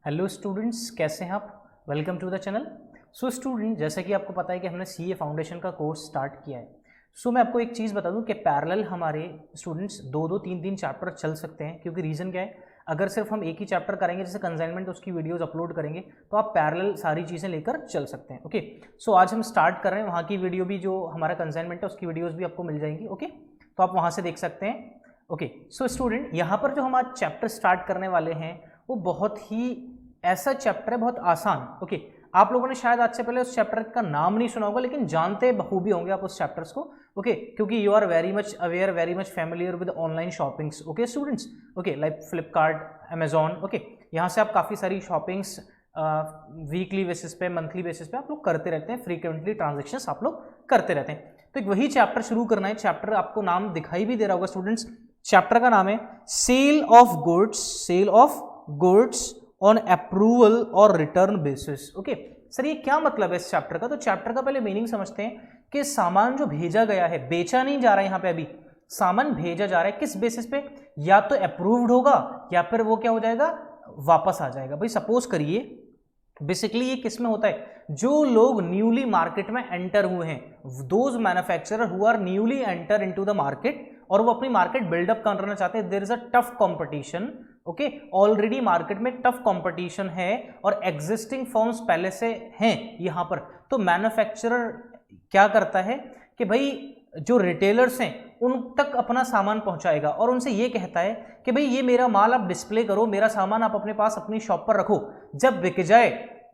Hello students, कैसे हैं आप। Welcome to the channel. So student, जैसा कि आपको पता है कि हमने सीए फाउंडेशन का कोर्स स्टार्ट किया है। सो मैं आपको एक चीज़ बता दूं कि पैरेलल हमारे स्टूडेंट्स दो दो तीन तीन चैप्टर चल सकते हैं, क्योंकि रीज़न क्या है, अगर सिर्फ हम एक ही चैप्टर करेंगे जैसे कंसाइनमेंट, उसकी वीडियोज़ अपलोड करेंगे तो आप पैरेलल सारी चीज़ें लेकर चल सकते हैं। ओके, सो आज हम स्टार्ट कर रहे हैं, वहाँ की वीडियो भी जो हमारा कंसाइनमेंट है उसकी वीडियोज़ भी आपको मिल जाएंगी। ओके, तो आप वहाँ से देख सकते हैं। ओके, सो स्टूडेंट, यहाँ पर जो हम आज चैप्टर स्टार्ट करने वाले हैं वो बहुत ही ऐसा चैप्टर है, बहुत आसान। ओके, आप लोगों ने शायद आज से पहले उस चैप्टर का नाम नहीं सुना होगा, लेकिन जानते बखूबी होंगे आप उस चैप्टर्स को। ओके, क्योंकि you are very much aware, very much familiar with online shoppings. Okay students, okay, like Flipkart, Amazon. Okay, यहाँ से आप काफ़ी सारी शॉपिंग्स वीकली बेसिस पे, मंथली बेसिस पे आप लोग करते रहते हैं, फ्रीक्वेंटली ट्रांजेक्शन्स आप लोग करते रहते हैं। तो एक वही चैप्टर शुरू करना है। चैप्टर आपको नाम दिखाई भी दे रहा होगा स्टूडेंट्स, चैप्टर का नाम है sale of goods, sale of goods on approval और रिटर्न बेसिस। ओके सर, ये क्या मतलब है इस चैप्टर का। तो चैप्टर का पहले मीनिंग समझते हैं कि सामान जो भेजा गया है, बेचा नहीं जा रहा है, यहाँ पे अभी सामान भेजा जा रहा है, किस बेसिस पे, या तो अप्रूव्ड होगा या फिर वो क्या हो जाएगा, वापस आ जाएगा। भाई सपोज करिए, बेसिकली ये किस में होता है, जो लोग न्यूली मार्केट में एंटर हुए हैं, those manufacturer who are newly enter into the market, और वो अपनी मार्केट बिल्डअप करना चाहते हैं। There is a tough competition. Okay, already market में टफ कंपटीशन है और एग्जिस्टिंग फर्म्स पहले से हैं यहाँ पर। तो मैन्युफैक्चरर क्या करता है कि भाई जो रिटेलर्स हैं उन तक अपना सामान पहुंचाएगा और उनसे ये कहता है कि भाई ये मेरा माल आप डिस्प्ले करो, मेरा सामान आप अपने पास अपनी शॉप पर रखो, जब बिक जाए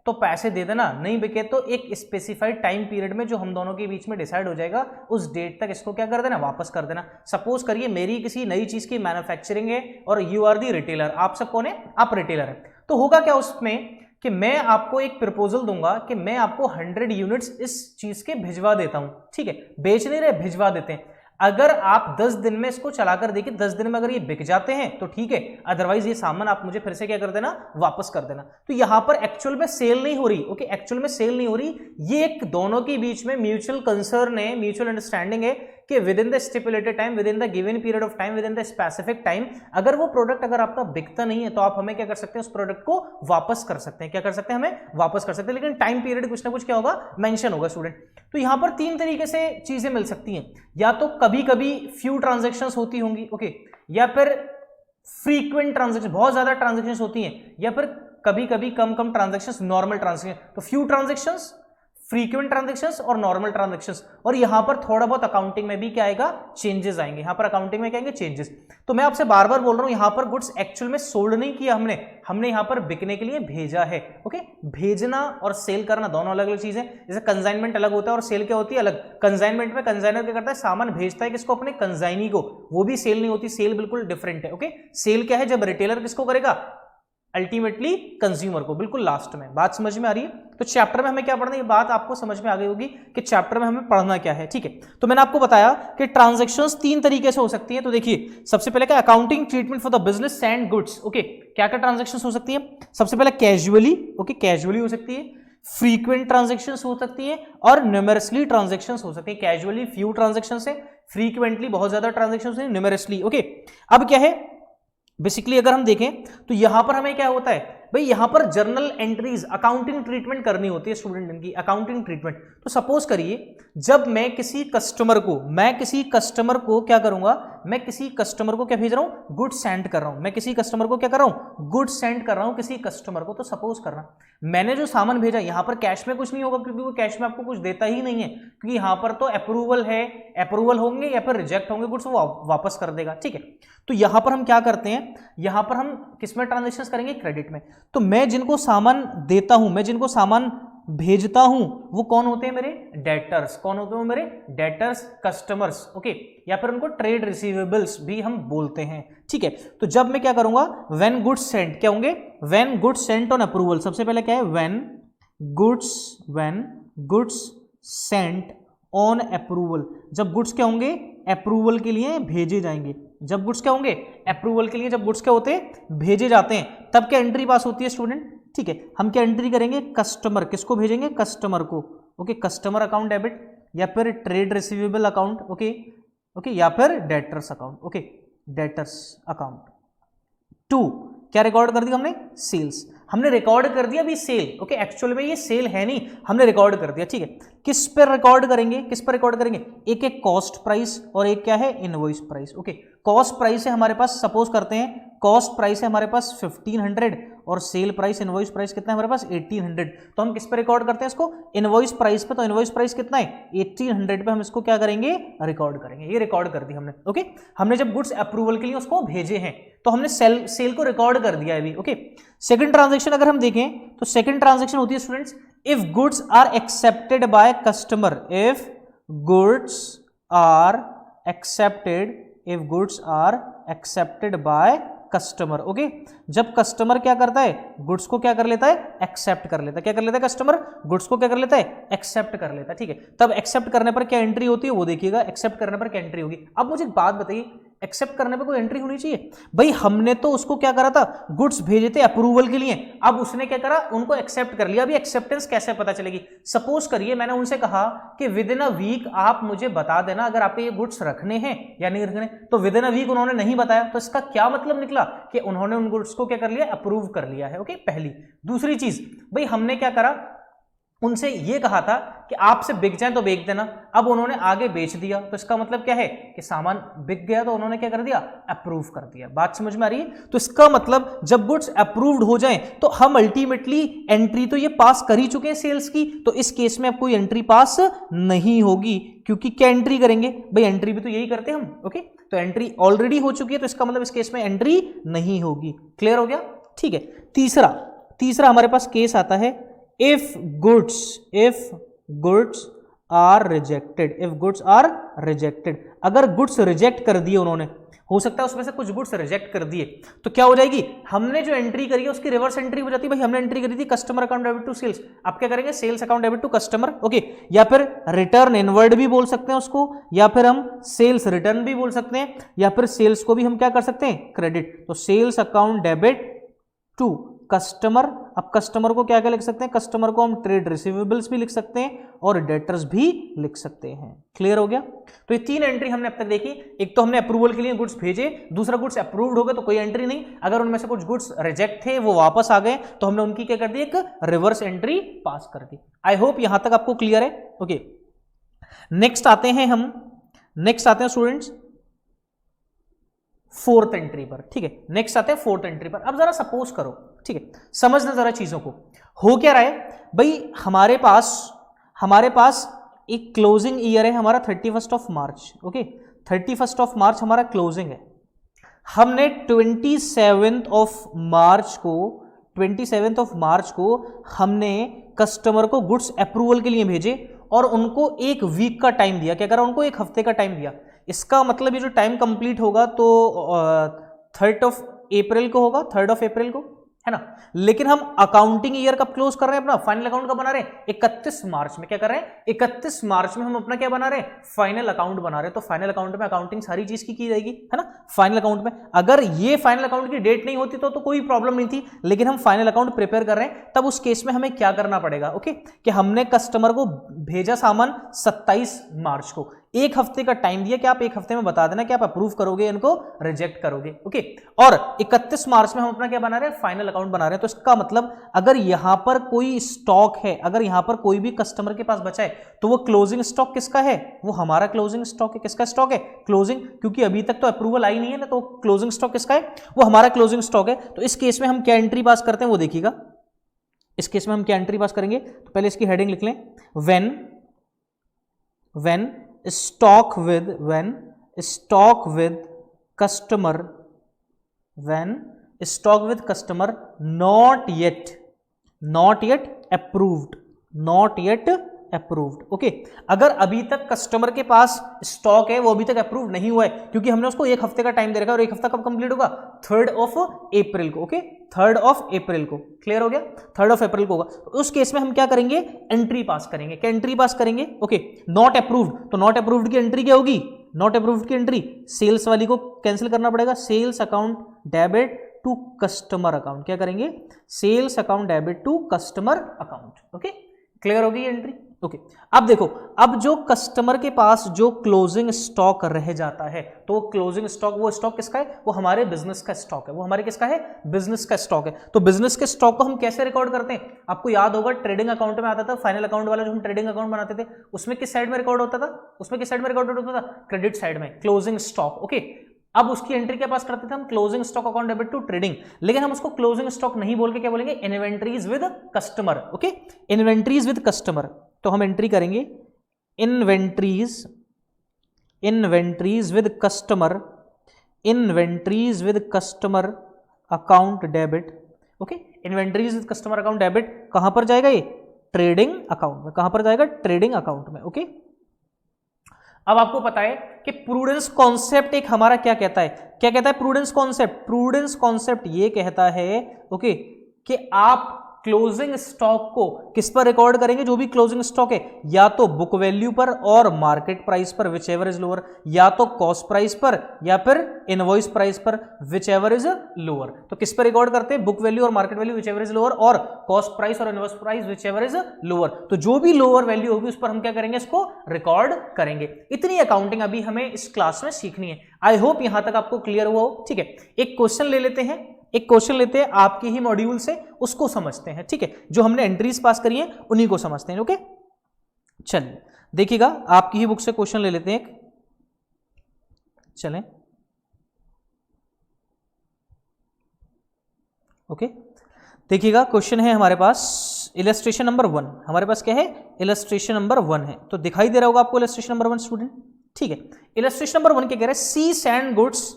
तो पैसे दे देना, नहीं बिके तो एक स्पेसिफाइड टाइम पीरियड में जो हम दोनों के बीच में डिसाइड हो जाएगा उस डेट तक इसको क्या कर देना, वापस कर देना। सपोज करिए मेरी किसी नई चीज की मैन्युफैक्चरिंग है और यू आर दी रिटेलर, आप सब कौन है, आप रिटेलर है। तो होगा क्या उसमें कि मैं आपको एक प्रपोजल दूंगा कि मैं आपको 100 यूनिट्स इस चीज के भिजवा देता हूं। ठीक है, बेच नहीं रहे, भिजवा देते हैं। अगर आप 10 दिन में इसको चलाकर देखिए, 10 दिन में अगर ये बिक जाते हैं तो ठीक है, अदरवाइज ये सामान आप मुझे फिर से क्या कर देना, वापस कर देना। तो यहां पर एक्चुअल में सेल नहीं हो रही। ओके, एक्चुअल में सेल नहीं हो रही, ये एक दोनों के बीच में म्यूचुअल कंसर्न है, म्यूचुअल अंडरस्टैंडिंग है कि with in the stipulated time, with in the given period of time, with in the specific time, अगर वो प्रोडक्ट अगर आपका बिकता नहीं है तो आप हमें क्या कर सकते हैं, उस प्रोडक्ट को वापस कर सकते हैं। क्या कर सकते हैं, हमें वापस कर सकते हैं, लेकिन टाइम पीरियड कुछ ना कुछ क्या होगा, मेंशन होगा स्टूडेंट। तो यहां पर तीन तरीके से चीजें मिल सकती हैं, या तो कभी कभी फ्यू ट्रांजेक्शंस होती होंगी, ओके, या फिर फ्रीक्वेंट ट्रांजेक्शन, बहुत ज्यादा ट्रांजेक्शंस होती हैं, या फिर कभी कभी कम कम ट्रांजेक्शंस, नॉर्मल ट्रांजेक्शन। तो फ्यू ट्रांजेक्शंस, फ्रीक्वेंट ट्रांजेक्शंस और नॉर्मल ट्रांजेक्शंस। और यहां पर थोड़ा बहुत अकाउंटिंग में भी क्या आएगा, चेंजेस आएंगे। यहां पर अकाउंटिंग में क्या आएंगे, चेंजेस। तो मैं आपसे बार बार बोल रहा हूं, यहां पर गुड्स एक्चुअल में सोल्ड नहीं किया हमने यहां पर बिकने के लिए भेजा है। ओके, भेजना और सेल करना दोनों अलग अलग चीजें। जैसे कंसाइनमेंट अलग होता है और सेल क्या होती है, अलग। कंसाइनमेंट में कंसाइनर क्या करता है, सामान भेजता है किसको, अपने कंसाइनी को, वो भी सेल नहीं होती, सेल बिल्कुल डिफरेंट है। ओके, सेल क्या है, जब रिटेलर किसको करेगा, अल्टीमेटली कंज्यूमर को, बिल्कुल लास्ट में। बात समझ में आ रही है। तो चैप्टर में हमें क्या पढ़ना है, ये बात आपको समझ में आ गई होगी कि चैप्टर में हमें पढ़ना क्या है। ठीक है, तो मैंने आपको बताया कि ट्रांजैक्शंस तीन तरीके से हो सकती है। तो देखिए, सबसे पहले क्या, accounting treatment for the business and goods. Okay, क्या क्या ट्रांजैक्शंस हो सकती है, सबसे पहले कैजुअली, ओके, कैजुअली हो सकती है, फ्रीक्वेंट ट्रांजैक्शंस हो सकती है, और न्यूमेरसली ट्रांजैक्शंस हो सकती है। कैजुअली फ्यू ट्रांजैक्शंस है, फ्रीक्वेंटली बहुत ज्यादा ट्रांजैक्शंस है, न्यूमेरसली। ओके, अब क्या है, बेसिकली अगर हम देखें तो यहां पर हमें क्या होता है भाई, यहां पर जर्नल एंट्रीज, अकाउंटिंग ट्रीटमेंट करनी होती है स्टूडेंट, इनकी अकाउंटिंग ट्रीटमेंट। तो सपोज करिए, जब मैं किसी कस्टमर को क्या करूंगा, मैं किसी कस्टमर को क्या भेज रहा हूं, गुड सेंड कर रहा हूं। मैं किसी कस्टमर को क्या कर रहा हूं, गुड सेंड कर रहा हूं किसी कस्टमर को। तो सपोज करना, मैंने जो सामान भेजा, यहां पर कैश में कुछ नहीं होगा, क्योंकि वो कैश में आपको कुछ देता ही नहीं है, क्योंकि यहां पर तो अप्रूवल है, अप्रूवल होंगे या फिर रिजेक्ट होंगे गुड्स, वो वापस कर देगा। ठीक है, तो यहां पर हम क्या करते हैं, यहां पर हम किसमें ट्रांजेक्शंस करेंगे, क्रेडिट में। तो मैं जिनको सामान देता हूं, मैं जिनको सामान भेजता हूं, वो कौन होते हैं, मेरे डेटर्स। कौन होते हैं मेरे डेटर्स, कस्टमर्स। ओके, या फिर उनको ट्रेड रिसीवेबल्स भी हम बोलते हैं। ठीक है, तो जब मैं क्या करूंगा, व्हेन गुड्स सेंट, क्या होंगे, when goods Saint on approval. सबसे पहले क्या है, when goods Saint on approval, जब गुड्स क्या होंगे, अप्रूवल के लिए भेजे जाएंगे। जब गुड्स क्या होंगे, अप्रूवल के लिए जब गुड्स क्या होते हैं, भेजे जाते हैं, तब क्या एंट्री पास होती है स्टूडेंट। ठीक है, हम क्या एंट्री करेंगे, कस्टमर, किसको भेजेंगे, कस्टमर को। ओके, कस्टमर अकाउंट डेबिट, या फिर ट्रेड रिसीवेबल अकाउंट। ओके, या फिर debtors account. Okay, debtors account. 2 क्या रिकॉर्ड कर दिया हमने, सेल्स। हमने रिकॉर्ड कर दिया अभी सेल, ओके, एक्चुअल में ये सेल है नहीं, हमने रिकॉर्ड कर दिया, ठीक है। किस पर रिकॉर्ड करेंगे, किस पर रिकॉर्ड करेंगे, एक एक कॉस्ट प्राइस और एक क्या है invoice price, okay. Cost price है हमारे पास, सपोज करते हैं कॉस्ट प्राइस है हमारे पास 1500 और सेल प्राइस इनवॉइस प्राइस कितना है हमारे पास 1800, तो हम किस पे रिकॉर्ड करते हैं इसको, इनवॉइस प्राइस पे। तो इनवॉइस प्राइस कितना है 1800 पे, हम इसको क्या करेंगे रिकॉर्ड करेंगे। ये रिकॉर्ड कर दी हमने, ओके। हमने जब गुड्स अप्रूवल के लिए उसको भेजे हैं तो हमने सेल को रिकॉर्ड कर दिया है अभी, ओके। सेकंड ट्रांजैक्शन अगर हम देखें तो सेकंड ट्रांजैक्शन होती है students, if goods are accepted by customer, if goods are accepted, if goods are accepted by customer, okay. जब कस्टमर क्या करता है, गुड्स को क्या कर लेता है एक्सेप्ट कर लेता है, क्या कर लेता है कस्टमर, गुड्स को क्या कर लेता है एक्सेप्ट कर लेता है, ठीक है। तब एक्सेप्ट करने पर क्या एंट्री होती है वो देखिएगा, एक्सेप्ट करने पर क्या एंट्री होगी। अब मुझे एक बात बताइए, एक्सेप्ट करने पर कोई एंट्री होनी चाहिए भाई, हमने तो उसको क्या करा था, गुड्स भेजे थे अप्रूवल के लिए, अब उसने क्या करा उनको एक्सेप्ट कर लिया। अभी एक्सेप्टेंस कैसे पता चलेगी, सपोज करिए मैंने उनसे कहा कि विद इन अ वीक आप मुझे बता देना अगर आप ये गुड्स रखने हैं या नहीं रखने, तो विद इन अ वीक उन्होंने नहीं बताया, तो इसका क्या मतलब निकला कि उन्होंने उन गुड्स को क्या कर लिया अप्रूव कर लिया है, ओके। पहली। दूसरी चीज भाई हमने क्या करा, उनसे ये कहा था कि आपसे बिक जाए तो बेच देना, अब उन्होंने आगे बेच दिया, तो इसका मतलब क्या है कि सामान बिक गया तो उन्होंने क्या कर दिया अप्रूव कर दिया। बात समझ में आ रही है। तो इसका मतलब जब गुड्स अप्रूव्ड हो जाएं तो हम अल्टीमेटली एंट्री तो ये पास कर ही चुके हैं सेल्स की, तो इस केस में अब कोई एंट्री पास नहीं होगी, क्योंकि क्या एंट्री करेंगे भाई, एंट्री भी तो यही करते हैं हम, ओके। तो एंट्री ऑलरेडी हो चुकी है, तो इसका मतलब इस केस में एंट्री नहीं होगी। क्लियर हो गया, ठीक है। तीसरा हमारे पास केस आता है, if goods are rejected, अगर गुड्स रिजेक्ट कर दिए उन्होंने, हो सकता है उसमें से कुछ गुड्स रिजेक्ट कर दिए, तो क्या हो जाएगी, हमने जो एंट्री करी है उसकी रिवर्स एंट्री हो जाती है। भाई हमने एंट्री करी थी customer account debit to sales, आप क्या करेंगे sales account debit to customer, okay. या फिर रिटर्न इनवर्ड भी बोल सकते हैं उसको, या फिर हम सेल्स रिटर्न भी बोल सकते हैं, या फिर सेल्स को भी हम क्या कर सकते हैं क्रेडिट, तो sales account debit to customer. अब कस्टमर को क्या क्या लिख सकते हैं, कस्टमर को हम ट्रेड रिसीवेबल्स भी लिख सकते हैं और डेटर्स भी लिख सकते हैं। क्लियर हो गया। तो ये तीन एंट्री हमने अब तक देखी, एक तो हमने अप्रूवल के लिए गुड्स भेजे, दूसरा गुड्स अप्रूव्ड हो गए तो कोई एंट्री नहीं, अगर उनमें से कुछ गुड्स रिजेक्ट थे वो वापस आ गए तो हमने उनकी क्या कर दी, एक रिवर्स एंट्री पास कर दी। आई होप यहां तक आपको क्लियर है, ओके। नेक्स्ट आते हैं स्टूडेंट्स फोर्थ एंट्री पर, ठीक है। नेक्स्ट आते हैं फोर्थ एंट्री पर। अब जरा सपोज करो, ठीक है, समझना जरा चीजों को, हो क्या रहा है भाई, हमारे पास एक क्लोजिंग ईयर है हमारा 31 of March, okay. 31 of March हमारा क्लोजिंग है, हमने 27 ऑफ मार्च को हमने कस्टमर को गुड्स अप्रूवल के लिए भेजे और उनको एक वीक का टाइम दिया, क्या करा उनको एक हफ्ते का टाइम दिया। इसका मतलब ये जो टाइम कंप्लीट होगा तो 3rd ऑफ अप्रैल को होगा, 3rd ऑफ अप्रैल को, है ना। लेकिन हम अकाउंटिंग ईयर कब क्लोज कर रहे हैं, अपना फाइनल अकाउंट कब बना रहे हैं 31 मार्च में। क्या कर रहे हैं 31 मार्च में हम अपना क्या बना रहे हैं, फाइनल अकाउंट बना रहे हैं। तो फाइनल अकाउंट में अकाउंटिंग सारी चीज की जाएगी, है ना। फाइनल अकाउंट में अगर ये फाइनल अकाउंट की डेट नहीं होती तो कोई प्रॉब्लम नहीं थी, लेकिन हम फाइनल अकाउंट प्रिपेयर कर रहे हैं, तब उस केस में हमें क्या करना पड़ेगा, ओके, कि हमने कस्टमर को भेजा सामान 27 मार्च को, एक हफ्ते का टाइम दिया कि आप एक हफ्ते में बता देना कि आप अप्रूव करोगे इनको रिजेक्ट करोगे, ओके। और 31 मार्च में हम अपना क्या बना रहे हैं, फाइनल अकाउंट बना रहे हैं। तो इसका मतलब अगर यहां पर कोई स्टॉक है, अगर यहां पर कोई भी कस्टमर के पास बचा है तो वो क्लोजिंग स्टॉक किसका है, वो हमारा क्लोजिंग स्टॉक है। किसका स्टॉक है, क्लोजिंग, क्योंकि अभी तक तो अप्रूवल आई नहीं है ना, तो क्लोजिंग स्टॉक किसका है, वो हमारा क्लोजिंग स्टॉक है। तो इस केस में हम क्या एंट्री पास करते हैं वो देखिएगा, इस केस में हम क्या एंट्री पास करेंगे, तो पहले इसकी हेडिंग लिख लें, when stock with customer not yet approved, okay. अगर अभी तक कस्टमर के पास स्टॉक है वो अभी तक अप्रूव नहीं हुआ है, क्योंकि हमने उसको एक हफ्ते का टाइम दे रखा है और एक हफ्ता कब कंप्लीट होगा, 3rd ऑफ अप्रैल को, ओके, 3rd ऑफ अप्रैल को। क्लियर हो गया, 3rd ऑफ अप्रैल को होगा। तो उस केस में हम क्या करेंगे, एंट्री पास करेंगे। क्या एंट्री पास करेंगे, ओके, नॉट अप्रूव्ड, तो नॉट अप्रूव्ड की एंट्री क्या होगी, नॉट अप्रूव्ड की एंट्री सेल्स वाली को कैंसिल करना पड़ेगा, sales account debit to customer account. क्या करेंगे, sales account debit to customer account, okay. Clear होगी एंट्री, ओके अब देखो, अब जो कस्टमर के पास जो क्लोजिंग स्टॉक रह जाता है, तो क्लोजिंग स्टॉक, वो स्टॉक किसका है? वो हमारे बिजनेस का स्टॉक है, वो हमारे किसका है? बिजनेस का स्टॉक है। तो बिजनेस के स्टॉक को हम कैसे रिकॉर्ड करते हैं? आपको याद होगा ट्रेडिंग अकाउंट में आता था, फाइनल अकाउंट वाला जो हम ट्रेडिंग अकाउंट बनाते थे, उसमें किस साइड में रिकॉर्ड होता था? उसमें किस साइड में रिकॉर्ड होता था? क्रेडिट साइड में, क्लोजिंग स्टॉक। ओके, अब उसकी एंट्री क्या पास करते थे हम? Closing stock account debit to trading. लेकिन हम उसको क्लोजिंग स्टॉक नहीं बोल के क्या बोलेंगे? Inventories with customer. Okay, inventories with customer. तो हम एंट्री करेंगे inventories with customer, inventories with customer account debit. Okay, inventories with customer account debit कहां पर जाएगा? ये ट्रेडिंग अकाउंट में। कहां पर जाएगा? ट्रेडिंग अकाउंट में। ओके, अब आपको पता है कि प्रूडेंस कॉन्सेप्ट एक हमारा क्या कहता है? क्या कहता है प्रूडेंस कॉन्सेप्ट? प्रूडेंस कॉन्सेप्ट ये कहता है ओके कि आप क्लोजिंग स्टॉक को किस पर रिकॉर्ड करेंगे? जो भी क्लोजिंग स्टॉक है, या तो बुक वैल्यू पर और मार्केट प्राइस पर विच एवर इज लोअर, या तो कॉस्ट प्राइस पर या फिर इनवॉइस प्राइस पर विच एवर इज लोअर। तो किस पर रिकॉर्ड करते हैं? बुक वैल्यू और market value which ever is lower, और कॉस्ट प्राइस और invoice price which ever is lower. तो जो भी लोअर वैल्यू होगी उस पर हम क्या करेंगे? इसको रिकॉर्ड करेंगे। इतनी अकाउंटिंग अभी हमें इस क्लास में सीखनी है। आई होप यहां तक आपको क्लियर हुआ हो। ठीक है, एक क्वेश्चन ले लेते हैं, एक क्वेश्चन लेते हैं आपके ही मॉड्यूल से, उसको समझते हैं। ठीक है, जो हमने एंट्रीज पास करी हैं उन्हीं को समझते हैं। ओके, चलिए देखिएगा, आपकी ही बुक से क्वेश्चन ले लेते हैं एक। चलें, ओके, देखिएगा क्वेश्चन है हमारे पास इलस्ट्रेशन नंबर 1। हमारे पास क्या है? इलस्ट्रेशन नंबर 1 है। तो दिखाई दे रहा होगा आपको इलस्ट्रेशन नंबर 1 स्टूडेंट। ठीक है, इलस्ट्रेशन नंबर 1 क्या कह रहा है? C send goods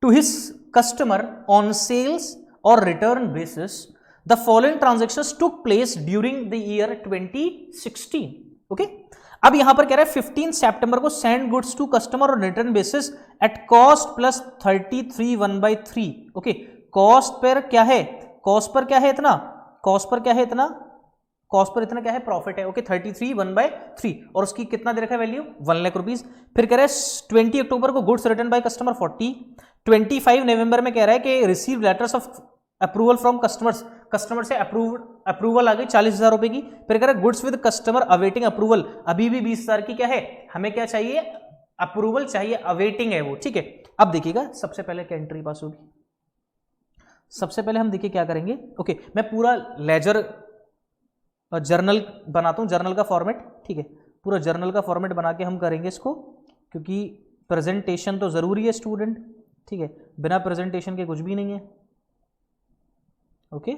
to his customer on sales or return basis. The following transactions took place during the year 2016. Okay? अब यहां पर कह रहा है 15 सितंबर को send goods to customer on return basis at cost plus 33 1/3. Okay, cost per क्या है? Cost per क्या है इतना? कॉस्ट पर क्या है इतना? कॉस्ट पर इतना क्या है? प्रॉफिट है। ओके, 33 1/3, और उसकी कितना दे रखा है वैल्यू? 1 लाख रुपीज। फिर कह रहा है 20 अक्टूबर को गुड्स रिटर्न बाय कस्टमर 40। 25 नवंबर में कह रहा है कि receive letters of approval from customers, customer से अप्रूवल आ गई 40,000 रुपए की। फिर कह रहा है goods with customer awaiting approval, अभी भी 20,000 की क्या है? हमें क्या चाहिए? अप्रूवल चाहिए, अवेटिंग है वो। ठीक है, अब देखिएगा सबसे पहले क्या एंट्री पास होगी। सबसे पहले हम देखिए क्या करेंगे। ओके, मैं पूरा लेजर जर्नल बनाता हूं, जर्नल का फॉर्मेट। ठीक है, पूरा जर्नल का फॉर्मेट बना के हम करेंगे इसको, क्योंकि प्रेजेंटेशन तो जरूरी है स्टूडेंट। ठीक है, बिना प्रेजेंटेशन के कुछ भी नहीं है। ओके,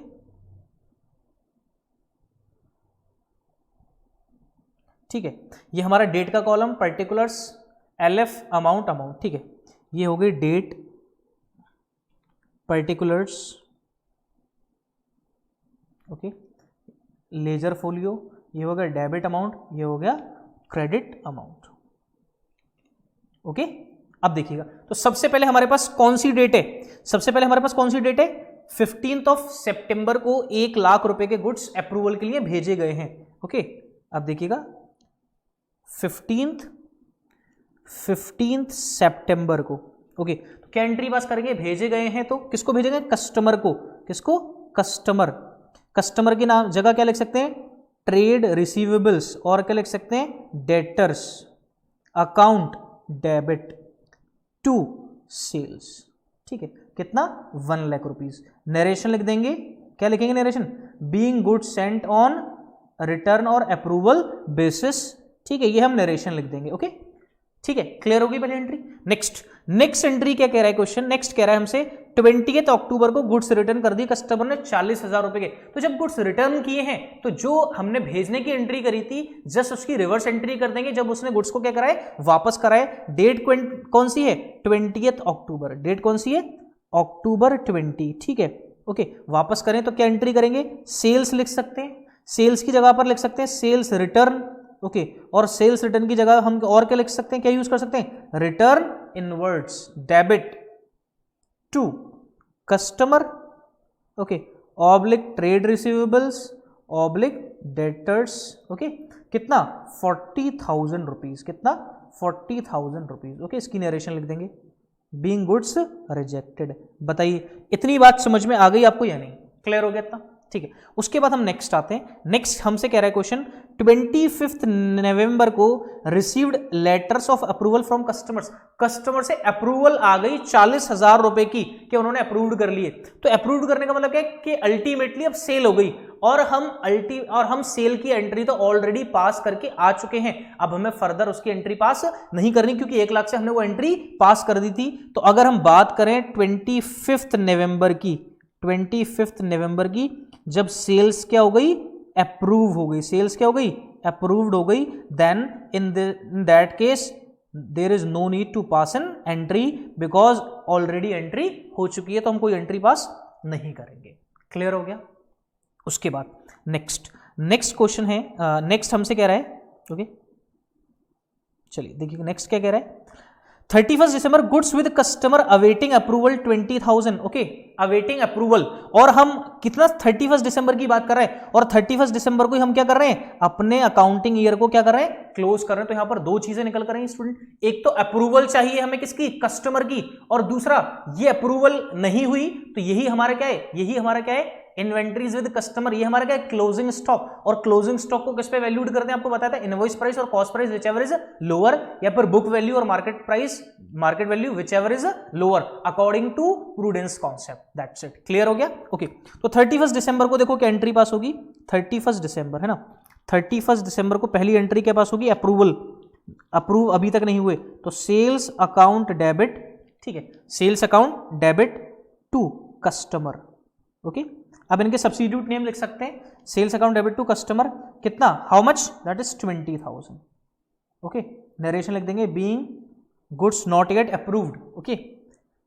ठीक है, ये हमारा डेट का कॉलम, पर्टिकुलर्स, एलएफ, अमाउंट। ठीक है, ये हो गई date, particulars, okay, ledger folio, ये हो गया डेबिट अमाउंट, ये हो गया क्रेडिट अमाउंट। ओके, अब देखिएगा, तो सबसे पहले हमारे पास कौन सी डेट है? सबसे पहले हमारे पास कौन सी डेट है? 15 सितंबर को 1 लाख रुपए के गुड्स अप्रूवल के लिए भेजे गए हैं। ओके, अब देखिएगा 15 सितंबर को। ओके, तो क्या एंट्री पास करेंगे? भेजे गए हैं, तो किसको भेजेंगे? कस्टमर को। किसको? कस्टमर। कस्टमर की नाम जगह क्या लिख सकते हैं? ट्रेड रिसीवेबल्स, और क्या लिख सकते हैं? Debtors account debit to sales. ठीक है, कितना? 1 लाख रुपीज। नरेशन लिख देंगे, क्या लिखेंगे narration? Being goods Saint on return और अप्रूवल बेसिस। ठीक है, ये हम नरेशन लिख देंगे। ओके, ठीक है, क्लियर होगी पहली एंट्री। नेक्स्ट एंट्री क्या कह रहा है क्वेश्चन? नेक्स्ट कह रहा है हमसे 20 अक्टूबर को गुड्स रिटर्न कर दी कस्टमर ने 40,000 रुपए के। तो जब गुड्स रिटर्न किए हैं तो जो हमने भेजने की एंट्री करी थी जस्ट उसकी रिवर्स एंट्री कर देंगे जब उसने गुड्स को क्या कराए? वापस कराए। डेट कौन सी है? 20 अक्टूबर। डेट कौन सी है? अक्टूबर 20। ठीक है, ओके, वापस करें तो क्या एंट्री करेंगे? सेल्स लिख सकते हैं, सेल्स की जगह पर लिख सकते हैं सेल्स रिटर्न। ओके, और सेल्स रिटर्न की जगह हम और क्या लिख सकते हैं? क्या यूज कर सकते हैं? Return inwards debit to customer, okay, oblique trade receivables oblique debtors. Okay, कितना? 40,000 रुपीज। कितना? 40,000 रुपीज। ओके, इसकी नरेशन लिख देंगे, बीइंग गुड्स रिजेक्टेड। बताइए इतनी बात समझ में आ गई आपको या नहीं? क्लियर हो गया इतना? ठीक है। उसके बाद हम नेक्स्ट आते हैं। नेक्स्ट हमसे कह रहा है क्वेश्चन 25 नवंबर को received letters of approval from customers, customer से अप्रूवल आ गई 40,000 रुपए की कि उन्होंने अप्रूव्ड कर लिए। तो अप्रूव्ड करने का मतलब क्या है कि अल्टीमेटली अब सेल हो गई और हम सेल की एंट्री तो ऑलरेडी पास करके आ चुके हैं। अब हमें फर्दर उसकी एंट्री पास नहीं करनी क्योंकि 1 लाख से हमने वो एंट्री पास कर दी थी। तो अगर हम बात करें 25 नवंबर की जब सेल्स क्या हो गई, अप्रूव हो गई, सेल्स क्या हो गई, अप्रूव्ड हो गई, then in that case there is no need to pass an entry because already entry हो चुकी है, तो हम कोई एंट्री पास नहीं करेंगे। क्लियर हो गया। उसके बाद नेक्स्ट क्वेश्चन है, नेक्स्ट हमसे कह रहा है, ओके चलिए देखिए नेक्स्ट क्या कह रहा है, 31 दिसंबर goods with customer awaiting approval 20,000, okay awaiting approval, और हम कितना 31 दिसंबर की बात कर रहे हैं और 31 दिसंबर को हम क्या कर रहे हैं, अपने अकाउंटिंग ईयर को क्या कर रहे हैं, क्लोज कर रहे हैं। तो यहां पर दो चीजें निकल कर रही हैं स्टूडेंट, एक तो अप्रूवल चाहिए हमें किसकी, कस्टमर की, और दूसरा ये अप्रूवल नहीं हुई तो यही हमारा क्या है, इन्वेंट्रीज विद कस्टमर, ये हमारा क्या है, क्लोजिंग स्टॉक। और क्लोजिंग स्टॉक को किस पे वैल्यूड करते हैं, आपको बताया था इनवॉइस प्राइस और cost price whichever is lower, या फिर बुक वैल्यू और market value whichever is lower according to prudence concept. That's it. Clear हो गया। ओके तो 31 दिसंबर को देखो क्या एंट्री पास होगी, 31 दिसंबर है ना, 31 दिसंबर को पहली एंट्री क्या पास होगी, अप्रूव अभी तक नहीं हुए, तो सेल्स अकाउंट डेबिट, ठीक है, sales account debit to customer. Okay अब इनके सब्स्टिट्यूट नेम लिख सकते हैं, sales account debit to customer कितना, how much, that is 20,000। Okay narration लिख देंगे, being goods not yet approved. Okay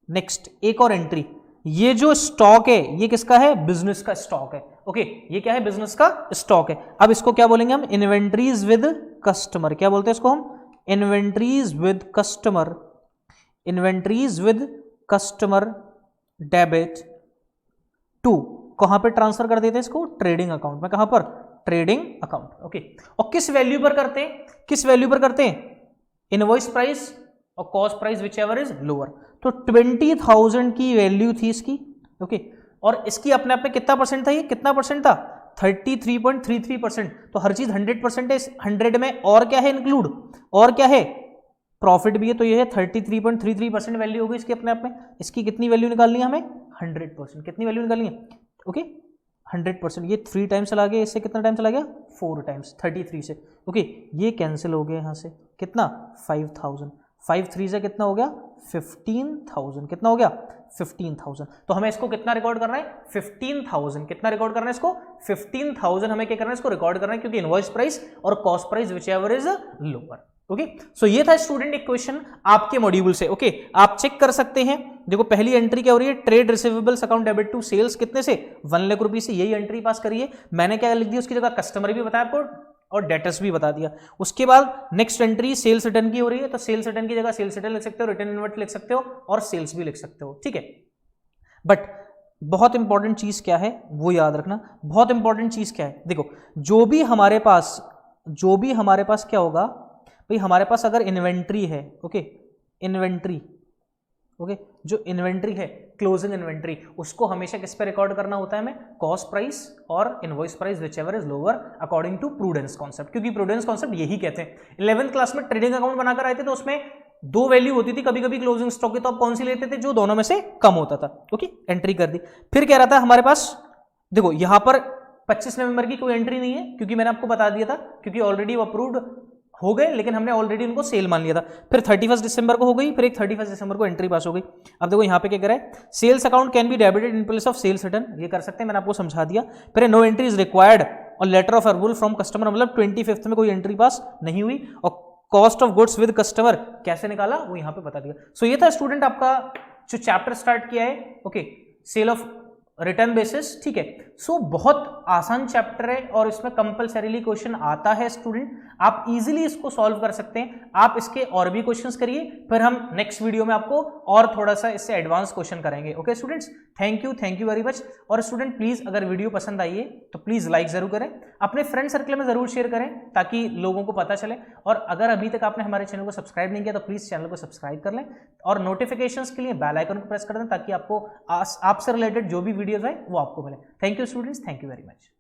next एक और एंट्री, ये जो स्टॉक है ये किसका है, बिजनेस का स्टॉक है। ओके ये क्या है, बिजनेस का स्टॉक है। अब इसको क्या बोलेंगे हम, इन्वेंट्रीज विद कस्टमर, क्या बोलते हैं इसको हम, inventories with customer debit to, कहां पे ट्रांसफर कर देते हैं इसको, ट्रेडिंग अकाउंट में। कहां पर, ट्रेडिंग अकाउंट। ओके और किस वैल्यू पर करते हैं, इनवॉइस प्राइस और cost price whichever is lower. तो 20,000 की वैल्यू थी इसकी। ओके और इसकी अपने आप में कितना परसेंट था, ये कितना परसेंट था, 33.33%। तो हर चीज 100% है, 100 में और क्या है इंक्लूड, और क्या है, प्रॉफिट भी है, तो ये है 33.33% वैल्यू होगी इसकी अपने आप में। इसकी कितनी वैल्यू निकालनी है हमें, 100%। कितनी वैल्यू निकालनी है, ओके 100%। ये 3 टाइम्स चला गया, इससे कितना टाइम चला गया, 4 टाइम्स 33 से। ओके ये कैंसिल हो गया यहाँ से, कितना 5,000, 5 3 से कितना हो गया 15,000, कितना हो गया 15,000। तो हमें इसको कितना रिकॉर्ड करना है, 15,000। कितना रिकॉर्ड करना है इसको, 15,000 हमें क्या करना है, इसको रिकॉर्ड करना है, क्योंकि इनवॉइस प्राइस और cost price whichever is lower. Okay so ये था स्टूडेंट एक क्वेश्चन आपके मॉड्यूल से। ओके आप चेक कर सकते हैं, देखो पहली एंट्री क्या हो रही है, trade receivables account debit to sales, कितने से, 1 लाख रुपए से, यही एंट्री पास करिए। मैंने क्या लिख दिया उसकी जगह, कस्टमर भी बताया आपको और डेटर्स भी बता दिया। उसके बाद नेक्स्ट एंट्री सेल्स रिटर्न की हो रही है, तो सेल्स रिटर्न की जगह सेल्स रिटर्न लिख सकते हो, रिटर्न इनवर्ट लिख सकते हो और सेल्स भी लिख सकते हो, ठीक है। बट बहुत इंपॉर्टेंट चीज क्या है वो याद रखना, बहुत इंपॉर्टेंट चीज क्या है, देखो जो भी हमारे पास क्या होगा भाई, हमारे पास अगर इन्वेंट्री है, ओके इन्वेंट्री, ओके जो इन्वेंट्री है क्लोजिंग इन्वेंट्री, उसको हमेशा किस पे रिकॉर्ड करना होता है हमें, कॉस्ट प्राइस और invoice price whichever is lower according to prudence concept, क्योंकि प्रूडेंस कॉन्सेप्ट यही कहते हैं। 11th क्लास में ट्रेडिंग अकाउंट बनाकर आए थे तो उसमें 2 वैल्यू होती थी कभी कभी क्लोजिंग स्टॉक की, तो आप कौन सी लेते थे, जो दोनों में से कम होता था। ओके एंट्री कर दी। फिर कह रहा था हमारे पास, देखो यहां पर 25 नवंबर की कोई एंट्री नहीं है, क्योंकि मैंने आपको बता दिया था, क्योंकि ऑलरेडी वो अप्रूव्ड हो गए, लेकिन हमने ऑलरेडी उनको सेल मान लिया था। फिर 31 दिसंबर को हो गई, फिर एक 31 दिसंबर को एंट्री पास हो गई। अब देखो यहाँ पे क्या कह रहा है, sales account can be debited in place of sales return, ये कर सकते हैं, मैंने आपको समझा दिया। फिर नो एंट्री इज रिक्वायर्ड और letter of approval from customer, मतलब 25 में कोई एंट्री पास नहीं हुई। और cost of goods with customer कैसे निकाला वो यहाँ पे बता दिया। सो ये था स्टूडेंट आपका जो चैप्टर स्टार्ट किया है, okay sale of return basis, ठीक है। सो बहुत आसान चैप्टर है और इसमें कंपलसरीली क्वेश्चन आता है स्टूडेंट, आप इजीली इसको सॉल्व कर सकते हैं। आप इसके और भी क्वेश्चंस करिए, फिर हम नेक्स्ट वीडियो में आपको और थोड़ा सा इससे एडवांस क्वेश्चन करेंगे। Okay students, thank you very much. और स्टूडेंट प्लीज़ अगर वीडियो पसंद आई है तो प्लीज़ लाइक ज़रूर करें, अपने फ्रेंड सर्कल में ज़रूर शेयर करें ताकि लोगों को पता चले। और अगर अभी तक आपने हमारे चैनल को सब्सक्राइब नहीं किया तो प्लीज़ चैनल को सब्सक्राइब कर लें और नोटिफिकेशंस के लिए बेल आइकन को प्रेस कर दें ताकि आपको आपसे रिलेटेड जो भी वीडियोज़ आए वो आपको मिले। Thank you students, thank you very much.